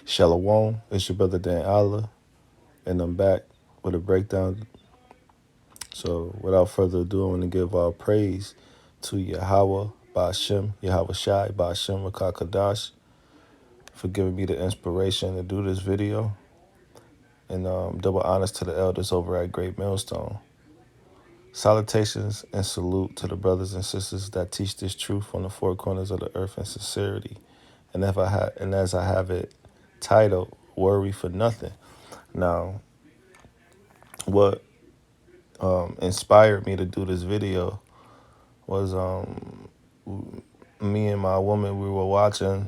Shalom, it's your brother Dan Allah, and I'm back with a breakdown. So, without further ado, I want to give all praise to Yahweh, Ba'ashem, Yahweh Shai, Ba'ashem, Rakakadash, for giving me the inspiration to do this video. And double honors to the elders over at Great Millstone. Salutations and salute to the brothers and sisters that teach this truth on the four corners of the earth in sincerity. And as I have it titled, "Worry for Nothing." Now, what inspired me to do this video was me and my woman, we were watching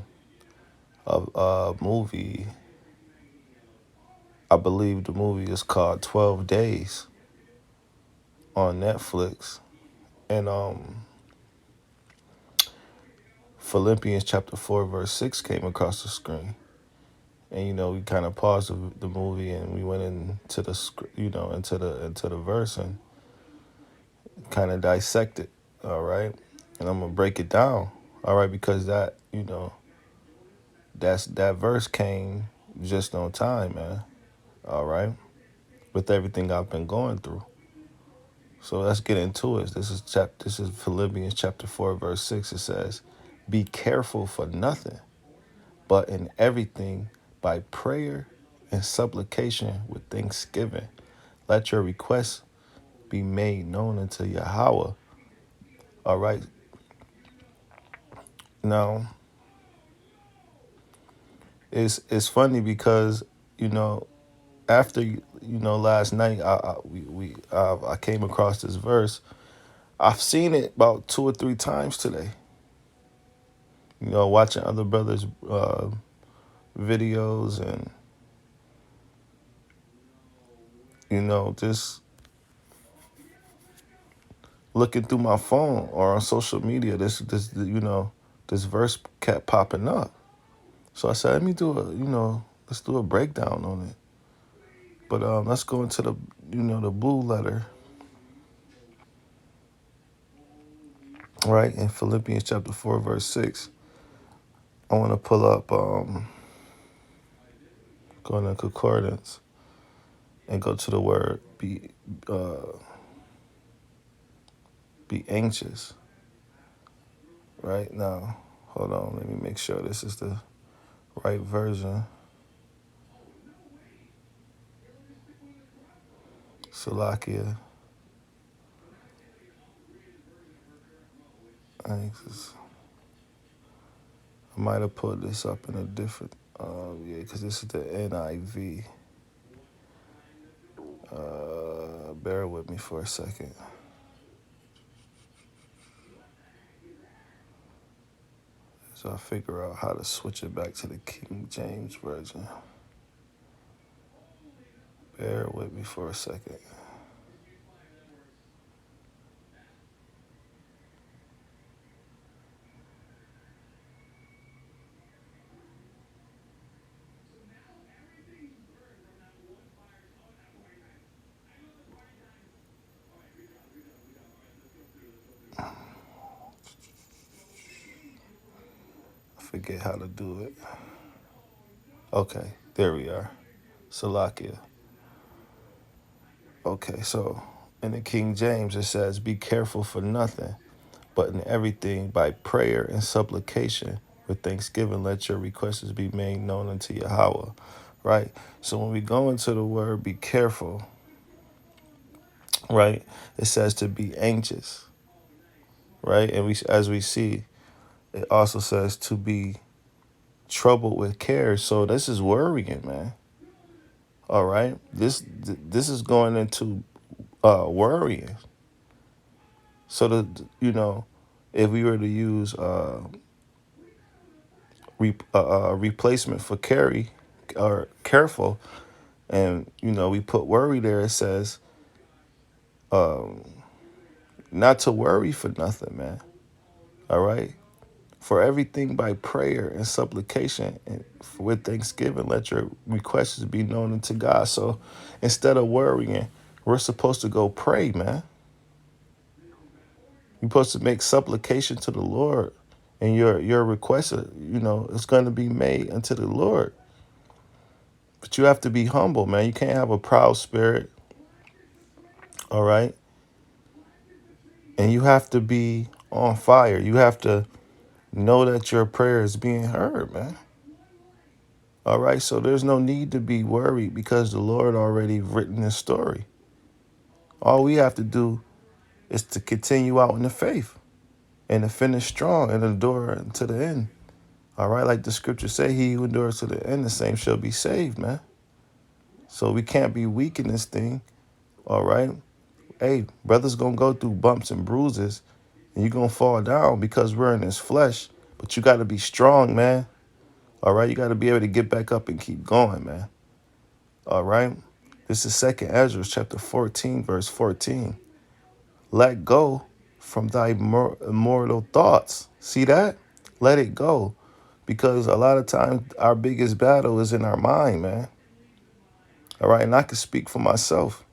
a movie. I believe the movie is called 12 Days on Netflix. And Philippians chapter 4 verse 6 came across the screen. And we kind of paused the movie and we went into the into the verse and kind of dissected, all right? And I'm going to break it down, all right, because that verse came just on time, man. All right, with everything I've been going through. So let's get into it. This is Philippians chapter 4 verse 6. It says, "Be careful for nothing, but in everything by prayer and supplication with thanksgiving, let your requests be made known unto Yahweh." All right. Now, it's funny because after last night I came across this verse. I've seen it about 2 or 3 times today. Watching other brothers' videos and just looking through my phone or on social media. This verse kept popping up. So I said, let's do a breakdown on it. But let's go into the blue letter. Right, in Philippians chapter 4, verse 6, I want to pull up, go into concordance and go to the word be anxious. Right now, hold on, let me make sure this is the right version. Salakia. Anxious. I might have put this up in a different, because this is the NIV. Bear with me for a second. So I figure out how to switch it back to the King James Version. Bear with me for a second. I forget how to do it. Okay, there we are. Salakia. Okay, so in the King James it says, "Be careful for nothing, but in everything by prayer and supplication with thanksgiving let your requests be made known unto Yahweh." Right? So when we go into the word "be careful," right, it says to be anxious. Right? And as we see, it also says to be troubled with care. So this is worrying, man. All right? This is going into worrying. So if we were to use replacement for carry or careful, and we put worry there, it says not to worry for nothing, man. All right, for everything by prayer and supplication and with thanksgiving let your requests be known unto God. So instead of worrying, we're supposed to go pray, man. You're supposed to make supplication to the Lord, and your request, it's going to be made unto the Lord. But you have to be humble, man. You can't have a proud spirit, all right? And you have to be on fire. You have to know that your prayer is being heard, man. All right, so there's no need to be worried because the Lord already written this story. All we have to do is to continue out in the faith and to finish strong and endure to the end. All right, like the scriptures say, he who endures to the end, the same shall be saved, man. So we can't be weak in this thing, all right? Hey, brother's going to go through bumps and bruises, and you're going to fall down because we're in this flesh, but you got to be strong, man. All right, you got to be able to get back up and keep going, man. All right, this is 2nd Ezra chapter 14, verse 14. Let go from thy immortal thoughts. See that? Let it go. Because a lot of times our biggest battle is in our mind, man. All right, and I can speak for myself.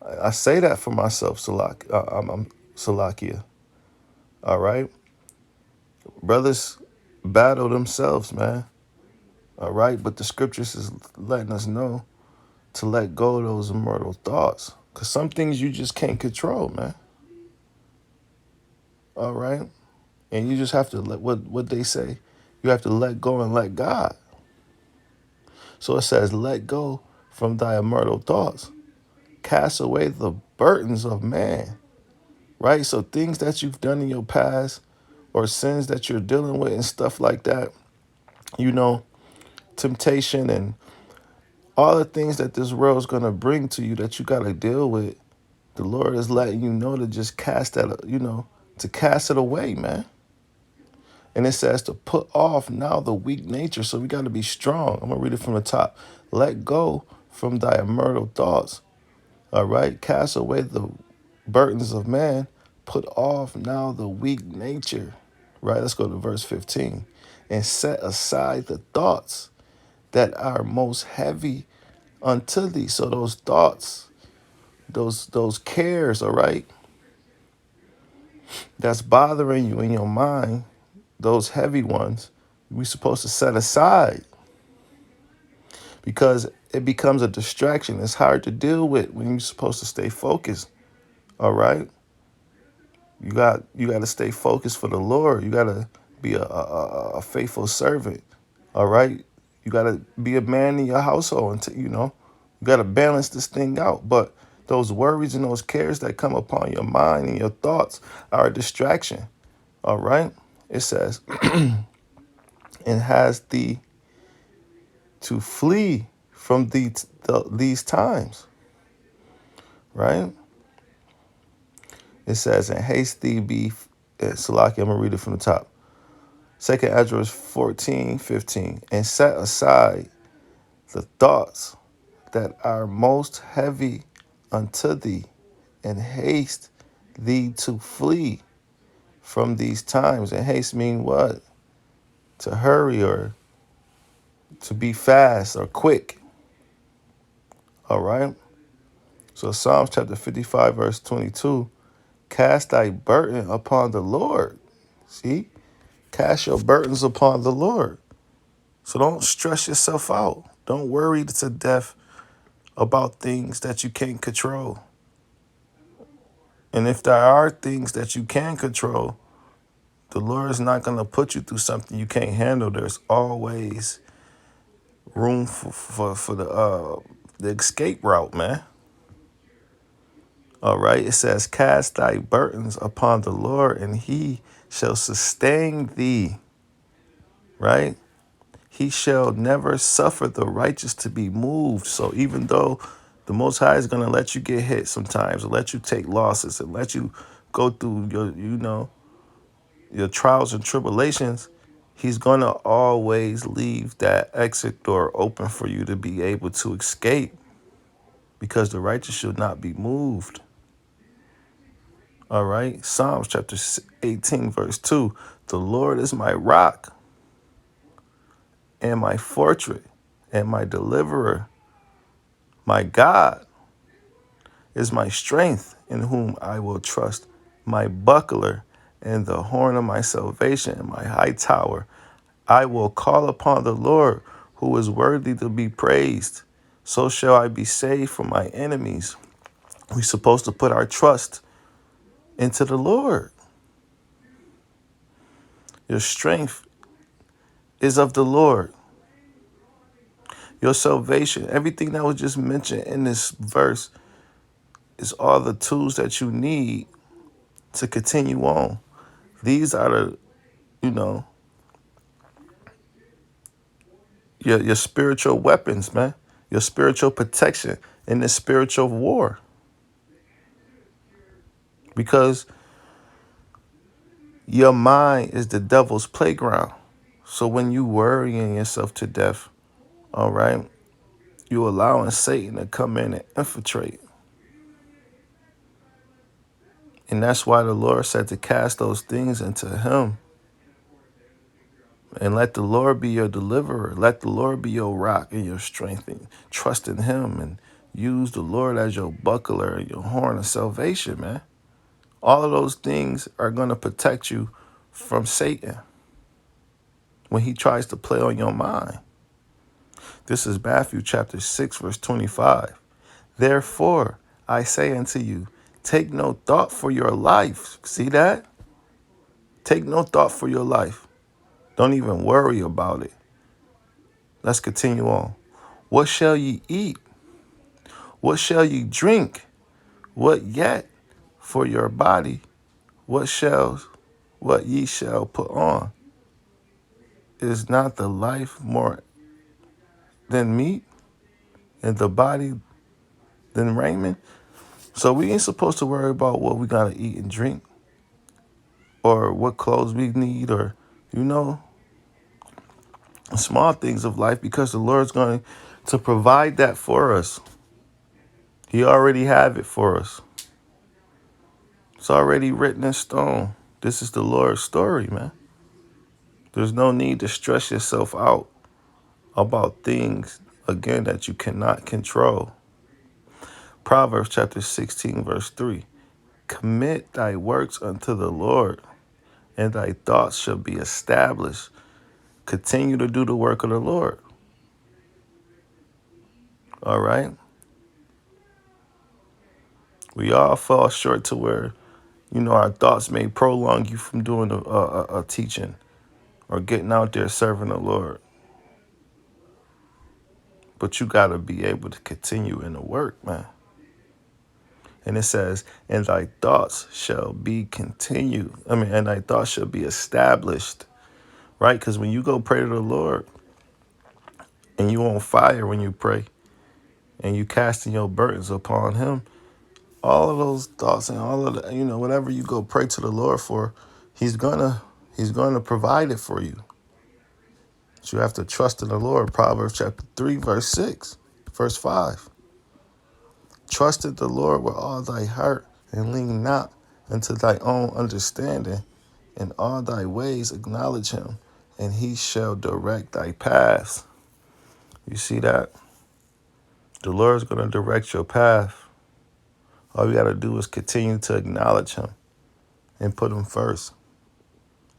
I say that for myself, Salakia. All right? Brothers battle themselves, man. All right? But the scriptures is letting us know to let go of those immortal thoughts. Because some things you just can't control, man. All right? And you just have to let what they say. You have to let go and let God. So it says, let go from thy immortal thoughts. Cast away the burdens of man. Right? So things that you've done in your past or sins that you're dealing with and stuff like that, you know, temptation and all the things that this world is going to bring to you that you got to deal with, the Lord is letting you know to just cast that, to cast it away, man. And it says to put off now the weak nature. So we got to be strong. I'm going to read it from the top. Let go from thy immortal thoughts. All right. Cast away the burdens of man. Put off now the weak nature. Right. Let's go to verse 15. And set aside the thoughts that are most heavy unto thee. So those thoughts, those cares, all right, that's bothering you in your mind, those heavy ones, we're supposed to set aside because it becomes a distraction. It's hard to deal with when you're supposed to stay focused. All right. You got to stay focused for the Lord. You got to be a faithful servant. All right. You got to be a man in your household until, you got to balance this thing out. But those worries and those cares that come upon your mind and your thoughts are a distraction. All right. It says, and has thee to flee from these times. Right. It says, and haste thee be, Salaki, I'm going to read it from the top. 2nd Ezra 14:15, and set aside the thoughts that are most heavy unto thee, and haste thee to flee from these times. And haste mean what? To hurry or to be fast or quick. All right. So Psalms chapter 55, verse 22, cast thy burden upon the Lord. See? Cast your burdens upon the Lord. So don't stress yourself out. Don't worry to death about things that you can't control. And if there are things that you can control, the Lord is not going to put you through something you can't handle. There's always room for the escape route, man. All right. It says, cast thy burdens upon the Lord, and he shall sustain thee. Right? He shall never suffer the righteous to be moved. So even though the Most High is going to let you get hit sometimes, or let you take losses, and let you go through your trials and tribulations, he's going to always leave that exit door open for you to be able to escape, because the righteous should not be moved. All right. Psalms chapter 18, verse 2. The Lord is my rock and my fortress and my deliverer. My God is my strength, in whom I will trust, my buckler and the horn of my salvation and my high tower. I will call upon the Lord, who is worthy to be praised. So shall I be saved from my enemies. We're supposed to put our trust into the Lord. Your strength is of the Lord. Your salvation, everything that was just mentioned in this verse is all the tools that you need to continue on. These are the, you know, your spiritual weapons, man. Your spiritual protection in this spiritual war. Because your mind is the devil's playground. So when you worrying yourself to death, all right, you allowing Satan to come in and infiltrate. And that's why the Lord said to cast those things into him. And let the Lord be your deliverer. Let the Lord be your rock and your strength. And trust in him and use the Lord as your buckler and your horn of salvation, man. All of those things are going to protect you from Satan when he tries to play on your mind. This is Matthew chapter 6, verse 25. Therefore, I say unto you, take no thought for your life. See that? Take no thought for your life. Don't even worry about it. Let's continue on. What shall ye eat? What shall ye drink? What yet for your body? What ye shall put on? Is not the life more than meat, and the body than raiment? So we ain't supposed to worry about what we gotta eat and drink, or what clothes we need, or small things of life, because the Lord's going to provide that for us. He already have it for us. It's already written in stone. This is the Lord's story, man. There's no need to stress yourself out about things, again, that you cannot control. Proverbs chapter 16, verse 3. Commit thy works unto the Lord, and thy thoughts shall be established. Continue to do the work of the Lord. All right? We all fall short to where, our thoughts may prolong you from doing a teaching or getting out there serving the Lord. But you got to be able to continue in the work, man. And it says, and thy thoughts shall be continued. And thy thoughts shall be established, right? Because when you go pray to the Lord and you on fire when you pray and you casting your burdens upon him, all of those thoughts and all of the, whatever you go pray to the Lord for, he's gonna provide it for you. So you have to trust in the Lord. Proverbs chapter 3, verse 6, verse 5. Trust in the Lord with all thy heart, and lean not unto thy own understanding. In all thy ways acknowledge him, and he shall direct thy paths. You see that? The Lord's going to direct your path. All you got to do is continue to acknowledge him and put him first.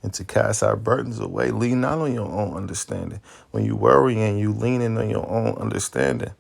And to cast our burdens away. Lean not on your own understanding. When you worry and you leaning on your own understanding,